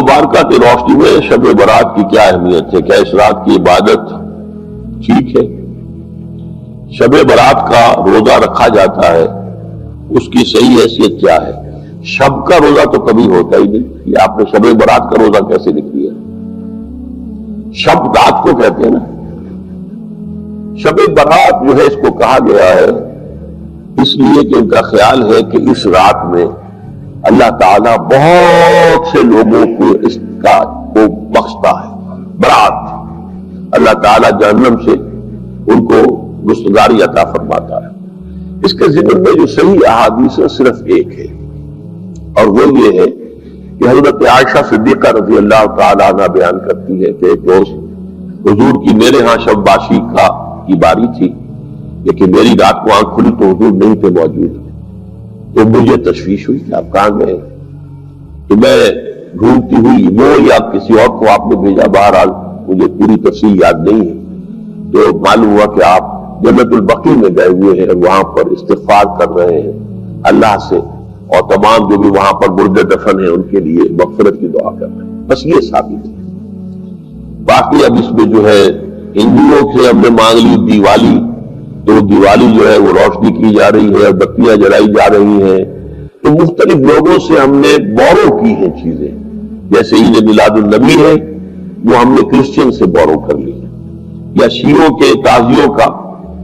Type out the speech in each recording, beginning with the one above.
مبارکہ کی روشنی میں شب برات کی کیا اہمیت ہے؟ کیا اس رات کی عبادت ٹھیک ہے؟ شب برات کا روزہ رکھا جاتا ہے، اس کی صحیح حیثیت کیا ہے؟ شب کا روزہ تو کبھی ہوتا ہی نہیں، یہ آپ نے شب برات کا روزہ کیسے لکھ دیا؟ شب رات کو کہتے ہیں نا، شب برات جو ہے اس کو کہا گیا ہے اس لیے کہ ان کا خیال ہے کہ اس رات میں اللہ تعالیٰ بہت سے لوگوں کو اس کا کو بخشتا ہے۔ برات اللہ تعالیٰ جہنم سے ان کو رستگاری عطا فرماتا ہے۔ اس کے ضمن میں جو صحیح احادیث ہے صرف ایک ہے، اور وہ یہ ہے کہ حضرت عائشہ صدیقہ رضی اللہ تعالیٰ عنہ بیان کرتی ہے کہ ایک روز حضور کی میرے ہاں شب باشی کی باری تھی، لیکن میری رات کو آنکھ کھلی تو حضور نہیں تھے موجود، تو مجھے تشویش ہوئی کہ آپ کہاں گئے؟ تو میں ڈھونڈتی ہوئی وہ یا کسی اور کو آپ نے بھیجا، بہرحال مجھے پوری تفصیل یاد نہیں ہے، تو معلوم ہوا کہ آپ جنت البقیع میں گئے ہوئے ہیں، وہاں پر استغفار کر رہے ہیں اللہ سے، اور تمام جو بھی وہاں پر مردے دفن ہیں ان کے لیے مغفرت کی دعا کر رہے ہیں۔ بس یہ ثابت ہے۔ باقی اب اس میں جو ہے ہندوؤں سے ہم نے مانگ لی دیوالی، تو دیوالی جو ہے وہ روشنی کی جا رہی ہے، بتیاں جلائی جا رہی ہیں، تو مختلف لوگوں سے ہم نے بورو کی ہیں چیزیں، جیسے عید میلاد النبی ہے وہ ہم نے کرسچن سے بورو کر لی، یا شیعوں کے تعزیوں کا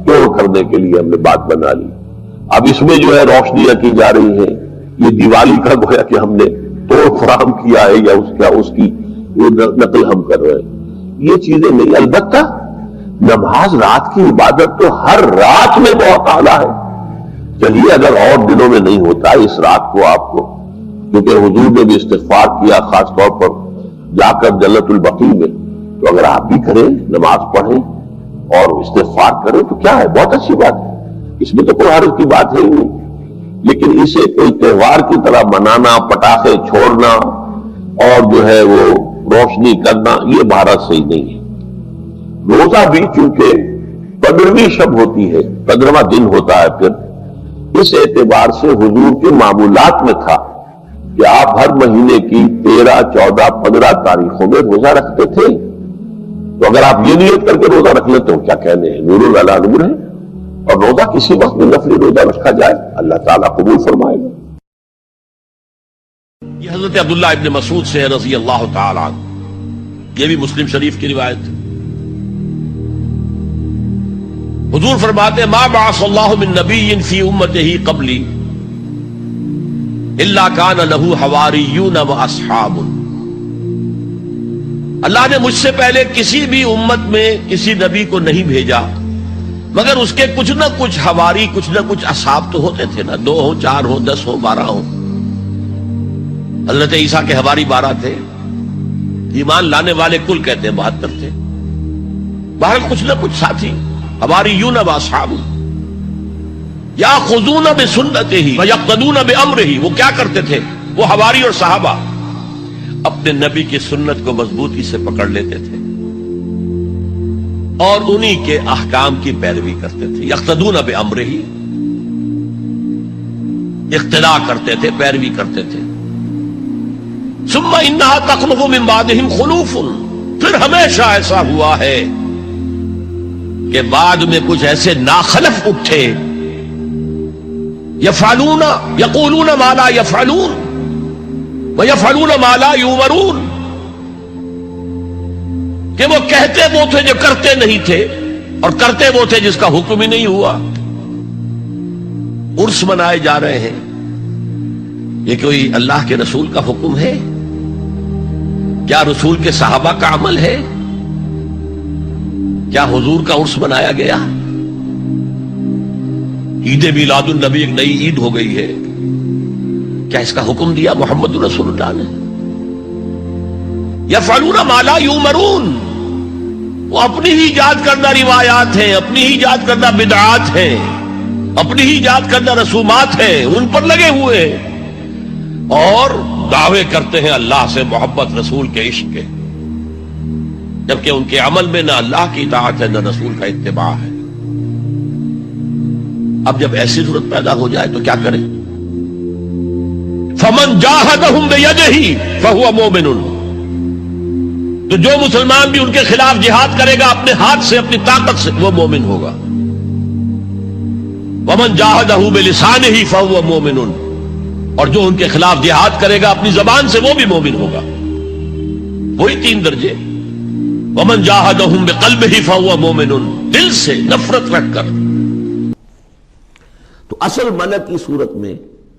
توڑ کرنے کے لیے ہم نے بات بنا لی۔ اب اس میں جو ہے روشنیاں کی جا رہی ہیں، یہ دیوالی کا گویا کہ ہم نے توڑ فراہم کیا ہے یا اس کی نقل ہم کر رہے ہیں، یہ چیزیں نہیں۔ البتہ نماز رات کی عبادت تو ہر رات میں بہت اعلیٰ ہے۔ چلیے اگر اور دنوں میں نہیں ہوتا اس رات کو آپ کو، کیونکہ حضور نے بھی استغفار کیا خاص طور پر جا کر جنت البقیع میں، تو اگر آپ بھی کریں، نماز پڑھیں اور استغفار کریں تو کیا ہے، بہت اچھی بات ہے، اس میں تو کوئی حرج کی بات ہے ہی نہیں۔ لیکن اسے کوئی تہوار کی طرح منانا، پٹاخے چھوڑنا اور جو ہے وہ روشنی کرنا، یہ بھارت صحیح نہیں ہے۔ روزہ بھی چونکہ 15ویں شب ہوتی ہے، 15واں دن ہوتا ہے، پھر اس اعتبار سے حضور کے معمولات میں تھا کہ آپ ہر مہینے کی 13، 14، 15 تاریخوں میں روزہ رکھتے تھے۔ تو اگر آپ یہ نیت کر کے روزہ رکھ لیتے ہو، کیا کہنے ہیں، نور علی نور ہے، اور روزہ کسی وقت میں نفلی روزہ رکھا جائے اللہ تعالیٰ قبول فرمائے گا۔ یہ حضرت عبداللہ ابن مسعود سے رضی اللہ تعالیٰ عنہ، یہ بھی مسلم شریف کی روایت ہے۔ حضور فرماتے ما بعث اللہ من نبی فی امتہ قبلی الا کان لہ حواریون و اصحاب۔ اللہ نے مجھ سے پہلے کسی بھی امت میں کسی نبی کو نہیں بھیجا مگر اس کے کچھ نہ کچھ حواری، کچھ نہ کچھ اصحاب تو ہوتے تھے نا، 2 ہوں، 4 ہوں، 10 ہوں، 12 ہوں۔ حضرت عیسیٰ کے حواری 12 تھے، ایمان لانے والے کل کہتے ہیں 72 تھے، بہرحال کچھ نہ کچھ ساتھی حواریون و اصحاب یاخذون بسنتہ ویقتدون بامرہ۔ وہ کیا کرتے تھے؟ وہ حواری اور صحابہ اپنے نبی کی سنت کو مضبوطی سے پکڑ لیتے تھے اور انہی کے احکام کی پیروی کرتے تھے۔ یقتدون بامرہ، اقتداء کرتے تھے، پیروی کرتے تھے۔ ثم انہا تخلف من بعدہم خلوف، پھر ہمیشہ ایسا ہوا ہے کہ بعد میں کچھ ایسے ناخلف اٹھے، یفعلون یقولون ما لا یفعلون ویفعلون ما لا یؤمرون، کہ وہ کہتے وہ تھے جو کرتے نہیں تھے، اور کرتے وہ تھے جس کا حکم ہی نہیں ہوا۔ عرس منائے جا رہے ہیں، یہ کوئی اللہ کے رسول کا حکم ہے؟ کیا رسول کے صحابہ کا عمل ہے؟ کیا حضور کا عرس منایا گیا؟ عید میلاد النبی ایک نئی عید ہو گئی ہے، کیا اس کا حکم دیا محمد رسول اللہ نے؟ یفعلون ما لا یؤمرون، وہ اپنی ہی ایجاد کردہ روایات ہیں، اپنی ہی ایجاد کردہ بدعات ہیں، اپنی ہی ایجاد کردہ رسومات ہیں، ان پر لگے ہوئے ہیں اور دعوے کرتے ہیں اللہ سے محبت، رسول کے عشق کے، جبکہ ان کے عمل میں نہ اللہ کی اطاعت ہے نہ رسول کا اتباع ہے۔ اب جب ایسی صورت پیدا ہو جائے تو کیا کریں؟ فمن جاہدہم بیدہ فہو مومن، تو جو مسلمان بھی ان کے خلاف جہاد کرے گا اپنے ہاتھ سے اپنی طاقت سے وہ مومن ہوگا. ومن جاہدہ بلسانہ فہو مومن، اور جو ان کے خلاف جہاد کرے گا اپنی زبان سے وہ بھی مومن ہوگا. وہی 3 درجے. ومن جاہدہم بقلبہ فہو مومن، دل سے نفرت رکھ کر. تو اصل ملک کی صورت میں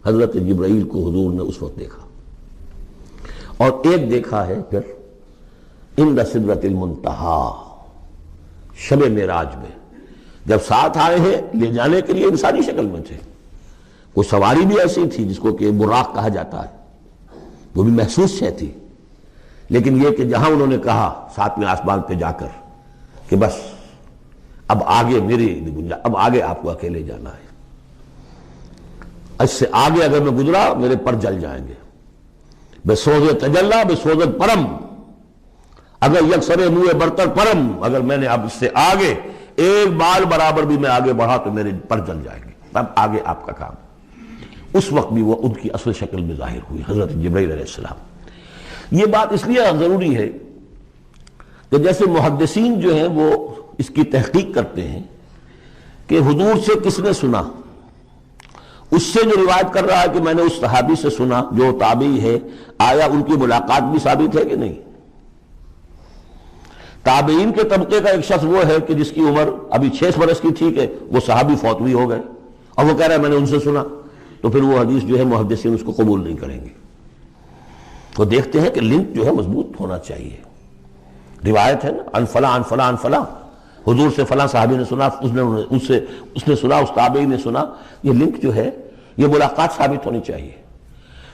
حضرت جبرائیل کو حضور نے اس وقت دیکھا، اور ایک دیکھا ہے پھر عند سدرۃ المنتہا، شب معراج میں جب ساتھ آئے ہیں لے جانے کے لیے انسانی شکل میں تھے. کوئی سواری بھی ایسی تھی جس کو کہ براق کہا جاتا ہے، وہ بھی محسوس شے تھی، لیکن یہ کہ جہاں انہوں نے کہا 7ویں آسمان پہ جا کر کہ بس اب آگے میری گنجائش، اب آگے آپ کو اکیلے جانا ہے، اس سے آگے اگر میں گزرا میرے پر جل جائیں گے. بے سوز تجلا بے سوزت پرم، اگر یکسر منہ برتر پرم، اگر میں نے اب اس سے آگے ایک بال برابر بھی میں آگے بڑھا تو میرے پر جل جائیں گے. اب آگے آپ کا کام. اس وقت بھی وہ ان کی اصل شکل میں ظاہر ہوئی حضرت جبرائیل علیہ السلام. یہ بات اس لیے ضروری ہے کہ جیسے محدثین جو ہیں وہ اس کی تحقیق کرتے ہیں کہ حضور سے کس نے سنا، اس سے جو روایت کر رہا ہے کہ میں نے اس صحابی سے سنا جو تابعی ہے، آیا ان کی ملاقات بھی ثابت ہے کہ نہیں. تابعین کے طبقے کا ایک شخص وہ ہے کہ جس کی عمر ابھی 6 برس کی تھی کہ وہ صحابی فوت بھی ہو گئے، اور وہ کہہ رہا ہے میں نے ان سے سنا، تو پھر وہ حدیث جو ہے محدثین اس کو قبول نہیں کریں گے. وہ دیکھتے ہیں کہ لنک جو ہے مضبوط ہونا چاہیے. روایت ہے نا ان فلاں ان فلاں ان فلاں، حضور سے فلاں صحابی نے سنا، اس نے سنا، اس تابعی نے سنا. یہ لنک جو ہے یہ ملاقات ثابت ہونی چاہیے.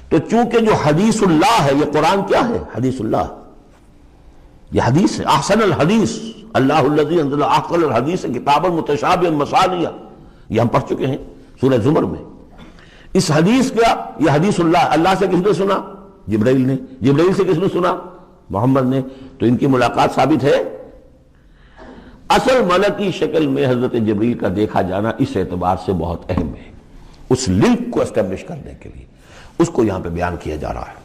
تو چونکہ جو حدیث اللہ ہے، یہ قرآن کیا ہے؟ حدیث اللہ. یہ حدیث ہے احسن الحدیث، اللہ الذی انزل احسن الحدیث کتابا متشابہا مثانیہ، یہ ہم پڑھ چکے ہیں سورہ زمر میں. اس حدیث کا یہ حدیث اللہ، اللہ سے کس نے سنا؟ جبرائیل نے. جبرائیل سے کس نے سنا؟ محمد نے. تو ان کی ملاقات ثابت ہے. اصل ملکی شکل میں حضرت جبرائیل کا دیکھا جانا اس اعتبار سے بہت اہم ہے، اس لنک کو اسٹیبلش کرنے کے لیے اس کو یہاں پہ بیان کیا جا رہا ہے.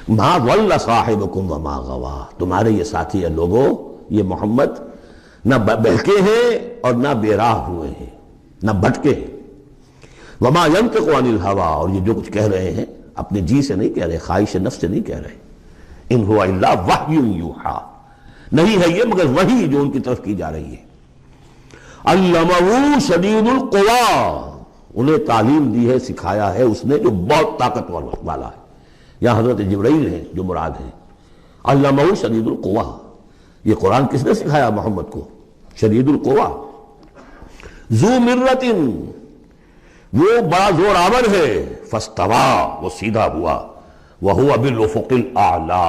ما ضل صاحبکم وما غوا، تمہارے یہ ساتھی ہے لوگوں، یہ محمد نہ بہکے ہیں اور نہ بے راہ ہوئے ہیں، نہ بھٹکے ہیں. وما ينطق عن الهوى، اور یہ جو کچھ کہہ رہے ہیں اپنے جی سے نہیں کہہ رہے، خواہش نفس سے نہیں کہہ رہے. ان هو الا وحی یوحی، نہیں ہے یہ مگر وحی جو ان کی طرف کی جا رہی ہے. علمہ شدید القوی، انہیں تعلیم دی ہے، سکھایا ہے اس نے جو بہت طاقتور والا ہے. یہاں حضرت جبرائیل ہیں جو مراد ہیں. علمہ شدید القوی، یہ قرآن کس نے سکھایا محمد کو؟ شدید القوی. ذو مرۃ، وہ بڑا زور آور ہے. فاستوی، وہ سیدھا ہوا. وہو بالافق الاعلی،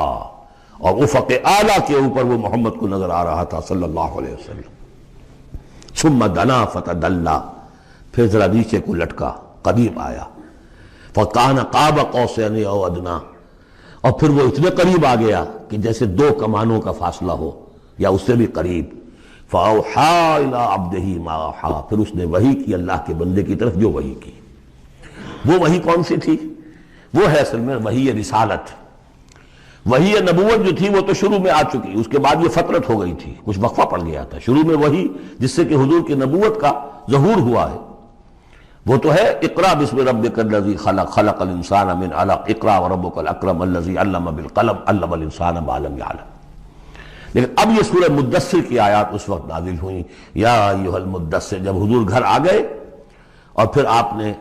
اور افق اعلیٰ کے اوپر وہ محمد کو نظر آ رہا تھا صلی اللہ علیہ وسلم. ثم دنا فتدلی، پھر ذرا نیچے کو لٹکا، قریب آیا. فکان قاب قوسین او ادنا، اور پھر وہ اتنے قریب آ گیا کہ جیسے 2 کمانوں کا فاصلہ ہو یا اس سے بھی قریب. فاوحی الی عبدہ ما اوحی، پھر اس نے وحی کی اللہ کے بندے کی طرف جو وحی کی. وہ وحی کون سی تھی؟ وہ ہے اصل میں وحی رسالت. وحی نبوت جو تھی وہ تو شروع میں آ چکی، اس کے بعد یہ فترت ہو گئی تھی، کچھ وقفہ پڑ گیا تھا. شروع میں وحی جس سے کہ حضور کی نبوت کا ظہور ہوا ہے وہ تو ہے اقرا بسم ربک الذی خلق، خلق الانسان من علق، اقرا وربک الاکرم الذی علم بالقلم، علم الانسان ما لم یعلم. لیکن اب یہ سورہ مدثر کی آیات اس وقت نازل ہوئیں. یا ایھا المدثر، جب حضور گھر آ گئے اور پھر آپ نے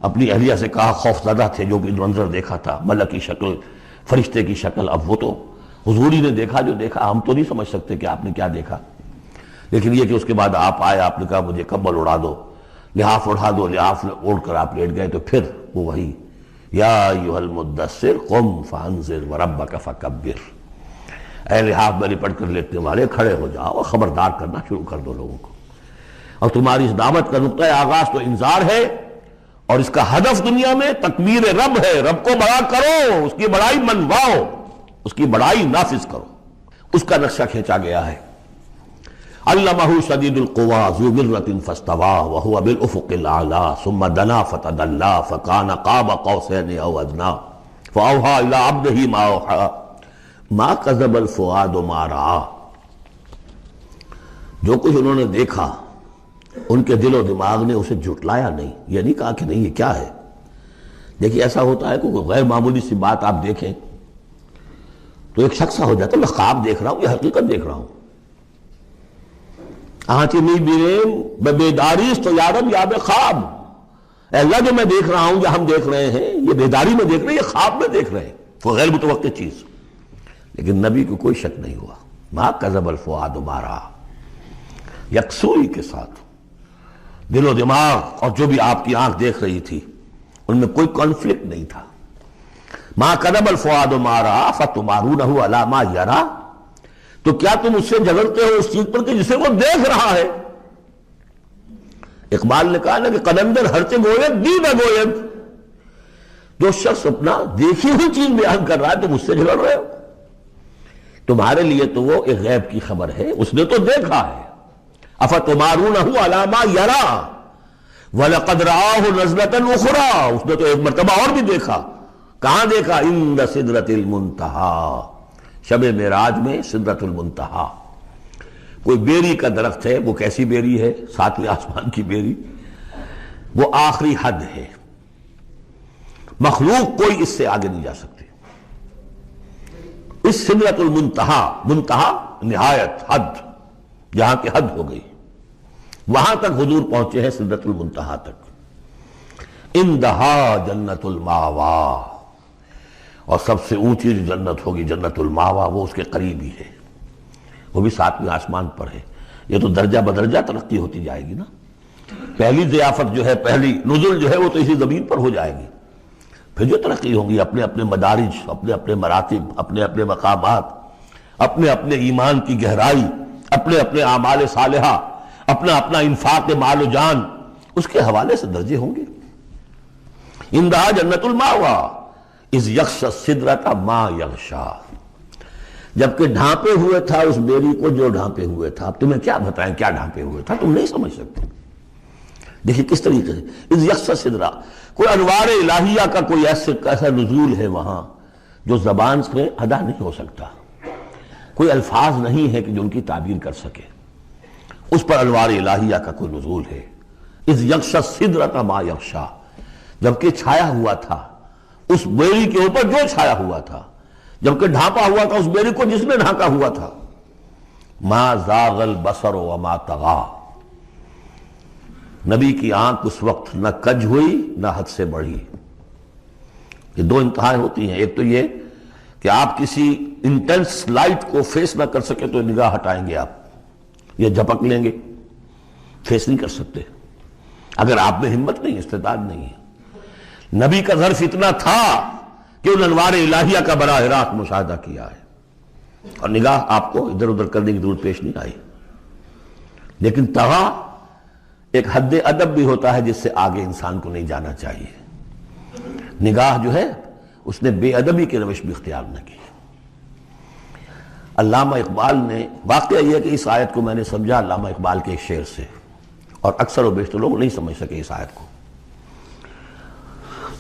اپنی اہلیہ سے کہا، خوف زدہ تھے جو کہ منظر دیکھا تھا، ملک کی شکل، فرشتے کی شکل. اب وہ تو حضور ہی نے دیکھا جو دیکھا، ہم تو نہیں سمجھ سکتے کہ آپ نے کیا دیکھا. لیکن یہ کہ اس کے بعد آپ آئے، آپ نے کہا مجھے کمبل اڑا دو، لحاف اڑا دو، لحاف اوڑھ کر آپ لیٹ گئے. تو پھر وہ وہی یا ایھا المدثر قم فانذر وربک فکبر، اے لحاف میں لپٹ کر لیٹنے والے کھڑے ہو جاؤ اور خبردار کرنا شروع کر دو لوگوں کو. اور تمہاری اس دعوت کا نقطۂ آغاز تو انذار ہے، اور اس کا ہدف دنیا میں تکبیر رب ہے. رب کو بڑا کرو، اس کی بڑائی منواؤ، اس کی بڑائی نافذ کرو. اس کا نقشہ کھینچا گیا ہے. علمہ شدید القوی ذو مرۃ فاستوی وہو بالافق الاعلی ثم دنا فتدلی فکان قاب قوسین او ادنی فاوحی الی عبدہ ما اوحی ما کذب الفؤاد ما رأى، جو کچھ انہوں نے دیکھا ان کے دل و دماغ نے اسے جھٹلایا نہیں، یہ نہیں کہا کہ نہیں یہ کیا ہے۔ دیکھیے ایسا ہوتا ہے کہ کوئی غیر معمولی سی بات آپ دیکھیں تو ایک شخص ہو جاتا ہے، میں خواب دیکھ رہا ہوں یا حقیقت دیکھ رہا ہوں۔ آنچنی بیریم بیداری تو یارم یا بے خواب، اے اللہ جو میں دیکھ رہا ہوں یا ہم دیکھ رہے ہیں یہ بیداری میں دیکھ رہے ہیں، یہ خواب میں دیکھ رہے ہیں، وہ غیر متوقع چیز۔ لیکن نبی کو کوئی شک نہیں ہوا، ما کذب الفؤاد ما رأى، یکسوئی کے ساتھ دل و دماغ اور جو بھی آپ کی آنکھ دیکھ رہی تھی ان میں کوئی کانفلکٹ نہیں تھا۔ ما کذب الفؤاد ما رأى فتمارونہ علی ما یری، تو کیا تم اس سے جھگڑتے ہو اس چیز پر کہ جسے وہ دیکھ رہا ہے؟ اقبال نے کہا نا کہ قلندر ہرچے گوید دی نہ گوید، جو شخص اپنا دیکھی ہوئی چیز بیان کر رہا ہے تم اس سے جھگڑ رہے ہو، تمہارے لیے تو وہ ایک غیب کی خبر ہے، اس نے تو دیکھا ہے۔ افتمارونہ علی ما یری وَلَقَدْ رَآهُ نَزْلَةً أُخْرَىٰ، اس نے تو ایک مرتبہ اور بھی دیکھا۔ کہاں دیکھا؟ عند سدرۃ المنتہیٰ، شب معراج میں سدرۃ المنتہیٰ، کوئی بیری کا درخت ہے، وہ کیسی بیری ہے؟ ساتویں آسمان کی بیری، وہ آخری حد ہے، مخلوق کوئی اس سے آگے نہیں جا سکتی۔ اس سدرۃ المنتہیٰ، منتہا نہایت، حد، جہاں کی حد ہو گئی، وہاں تک حضور پہنچے ہیں، سدرۃ المنتہیٰ تک۔ اندہا جنت الماوا، اور سب سے اونچی جو جنت ہوگی جنت الماوا، وہ اس کے قریب ہی ہے، وہ بھی ساتویں آسمان پر ہے۔ یہ تو درجہ بدرجہ ترقی ہوتی جائے گی نا، پہلی ضیافت جو ہے، پہلی نزل جو ہے وہ تو اسی زمین پر ہو جائے گی، پھر جو ترقی ہوگی اپنے اپنے مدارج، اپنے اپنے مراتب، اپنے اپنے مقامات، اپنے اپنے ایمان کی گہرائی، اپنے اپنے اعمال صالحہ، اپنا اپنا انفاق مال و جان، اس کے حوالے سے درجے ہوں گے۔ اندہا جنت الماوا اذ یغشی السدرۃ ما یغشی، جبکہ ڈھانپے ہوئے تھا اس بیری کو جو ڈھانپے ہوئے تھا۔ اب تمہیں کیا بتائیں کیا ڈھانپے ہوئے تھا، تم نہیں سمجھ سکتے۔ دیکھیں کس طریقے سے اذ یغشی السدرۃ، کوئی انوار الہیہ کا کوئی ایسا نزول ہے وہاں جو زبان سے ادا نہیں ہو سکتا، کوئی الفاظ نہیں ہے کہ جو ان کی تعبیر کر سکے، اس پر انوار الہیہ کا کوئی نزول ہے۔ اذ یغشی السدرۃ ما یغشی، جبکہ چھایا ہوا تھا اس بیری کے اوپر جو چھایا ہوا تھا، جبکہ ڈھانپا ہوا تھا اس بیری کو جس نے ڈھانپا ہوا تھا۔ ما زاغ البصر وما طغی، نبی کی آنکھ اس وقت نہ کج ہوئی نہ حد سے بڑھی۔ یہ دو انتہائیں ہوتی ہیں، ایک تو یہ کہ آپ کسی انٹینس لائٹ کو فیس نہ کر سکے تو نگاہ ہٹائیں گے آپ، یہ جھپک لیں گے، فیس نہیں کر سکتے اگر آپ میں ہمت نہیں، استعداد نہیں ہے۔ نبی کا ظرف اتنا تھا کہ ان انوار الہیہ کا براہ راست مشاہدہ کیا ہے، اور نگاہ آپ کو ادھر ادھر کرنے کی ضرورت پیش نہیں آئی۔ لیکن طغا ایک حد ادب بھی ہوتا ہے جس سے آگے انسان کو نہیں جانا چاہیے۔ نگاہ جو ہے اس نے بے ادبی کی روش بھی اختیار نہ کی۔ علامہ اقبال نے، واقعہ یہ ہے کہ اس آیت کو میں نے سمجھا علامہ اقبال کے ایک شعر سے، اور اکثر و بیشتر لوگ نہیں سمجھ سکے اس آیت کو۔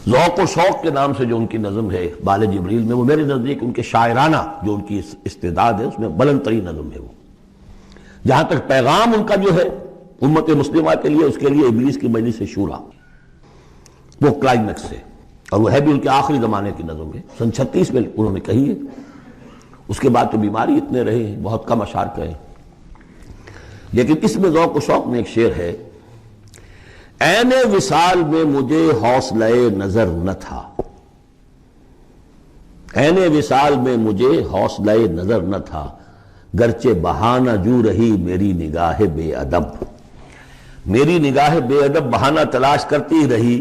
ذوق و شوق کے نام سے جو ان کی نظم ہے بال جبریل میں، وہ میرے نزدیک ان کے شاعرانہ جو ان کی استعداد ہے اس میں بلند ترین نظم ہے وہ، جہاں تک پیغام ان کا جو ہے امت مسلمہ کے لیے، اس کے لیے ابلیس کی مجلس شورا، وہ کلائمیکس ہے، اور وہ ہے بھی ان کے آخری زمانے کی نظم ہے، سن 36 میں انہوں نے کہی ہے۔ اس کے بعد تو بیماری اتنے رہے ہیں، بہت کم اشعار کہے، لیکن اس میں ذوق و شوق میں ایک شعر ہے: عین وصال میں مجھے حوصلہ نظر نہ تھا، عین وصال میں مجھے حوصلہ نظر نہ تھا، گرچہ بہانہ جو رہی میری نگاہ بے ادب، میری نگاہ بے ادب بہانہ تلاش کرتی رہی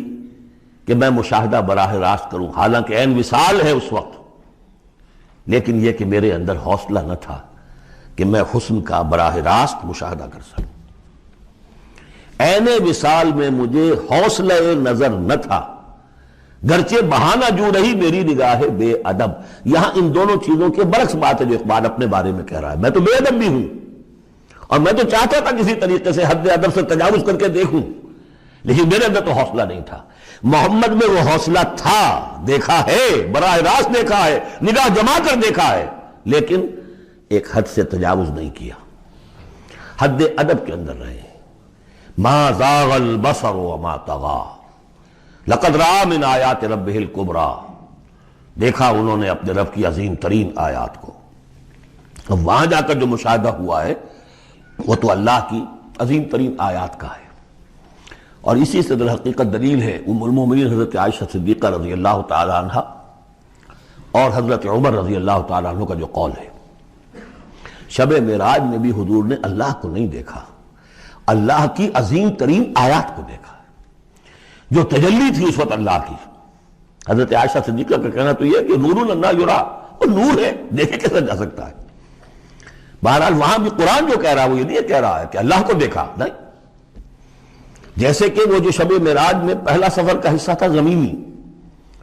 کہ میں مشاہدہ براہ راست کروں، حالانکہ عین وصال ہے اس وقت، لیکن یہ کہ میرے اندر حوصلہ نہ تھا کہ میں حسن کا براہ راست مشاہدہ کر سکوں۔ عین وصال میں مجھے حوصلہ نظر نہ تھا، گرچہ بہانہ جو رہی میری نگاہ بے ادب۔ یہاں ان دونوں چیزوں کے برعکس بات ہے جو اقبال اپنے بارے میں کہہ رہا ہے۔ میں تو بے ادب بھی ہوں، اور میں تو چاہتا تھا کسی طریقے سے حد ادب سے تجاوز کر کے دیکھوں، لیکن میرے اندر تو حوصلہ نہیں تھا۔ محمد میں وہ حوصلہ تھا، دیکھا ہے، براہ راست دیکھا ہے، نگاہ جما کر دیکھا ہے، لیکن ایک حد سے تجاوز نہیں کیا، حد ادب کے اندر رہے. ما زاغ البصر وما طغى لقد رأى من آیات ربہ الکبریٰ، دیکھا انہوں نے اپنے رب کی عظیم ترین آیات کو. اب وہاں جا کر جو مشاہدہ ہوا ہے وہ تو اللہ کی عظیم ترین آیات کا ہے. اور اسی سے در حقیقت دلیل ہے ام المومنین حضرت عائشہ صدیقہ رضی اللہ تعالی عنہ اور حضرت عمر رضی اللہ تعالی عنہ کا جو قول ہے. شب معراج میں بھی حضور نے اللہ کو نہیں دیکھا، اللہ کی عظیم ترین آیات کو دیکھا جو تجلی تھی اس وقت اللہ کی. حضرت عائشہ صدیقہ کا کہنا تو یہ ہے کہ نور لا یرا، وہ نور ہے، دیکھے کیسے جا سکتا ہے. بہرحال وہاں بھی قرآن جو کہہ رہا ہے وہ یہ نہیں کہہ رہا ہے کہ اللہ کو دیکھا، نہیں. جیسے کہ وہ جو شب معراج میں پہلا سفر کا حصہ تھا زمینی،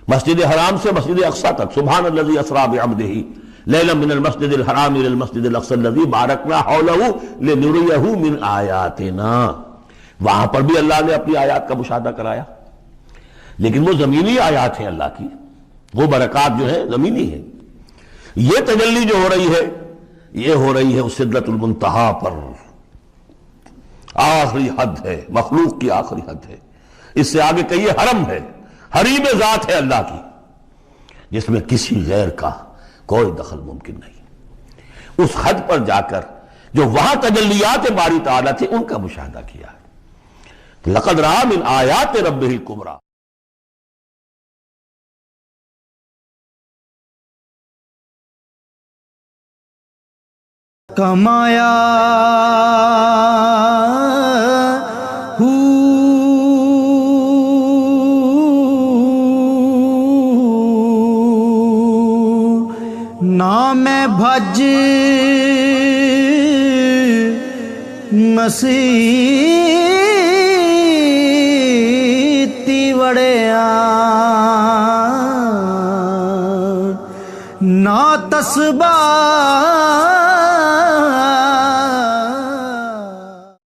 مسجد حرام سے مسجد اقصی تک، سبحان الذی اسری بعبدہ لیلا من المسجد الحرام الى المسجد الاقصی الذی بارکنا حولہ لنریہ من آیاتنا. وہاں پر بھی اللہ نے اپنی آیات کا مشاہدہ کرایا، لیکن وہ زمینی آیات ہیں اللہ کی، وہ برکات جو ہیں زمینی ہیں. یہ تجلی جو ہو رہی ہے یہ ہو رہی ہے اس سدرۃ المنتہا پر، آخری حد ہے، مخلوق کی آخری حد ہے. اس سے آگے کہیے حرم ہے، حریم ذات ہے اللہ کی، جس میں کسی غیر کا کوئی دخل ممکن نہیں. اس حد پر جا کر جو وہاں تجلیات باری تعالیٰ تھے ان کا مشاہدہ کیا ہے. لقد رأى من آیات ربہ الکبریٰ. کمایا نام بھج مسیتی وڑیا نا تسبا